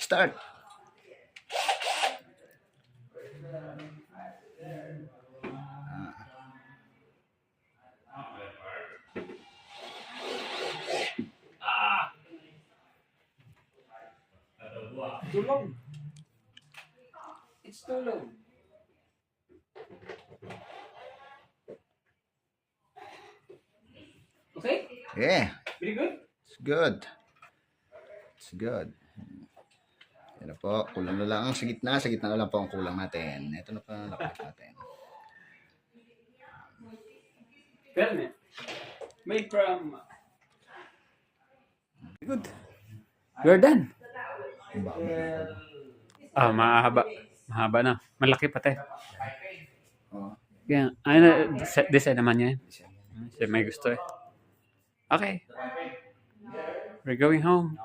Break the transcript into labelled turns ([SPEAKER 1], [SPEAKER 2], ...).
[SPEAKER 1] Start.
[SPEAKER 2] Too long. It's too long. Okay?
[SPEAKER 1] Yeah,
[SPEAKER 2] Very good?
[SPEAKER 1] it's good. It's good. Yan na po, kulang na lang sa gitna. Sa gitna na lang po ang kulang natin. Ito na po ang lapit natin.
[SPEAKER 2] Permit. Made from... Good. You're done. Ah, mahaba. Mahaba na. Malaki pati.
[SPEAKER 1] Oh,
[SPEAKER 2] Kaya, ano, design naman yan. Siya may gusto eh. Okay. We're going home.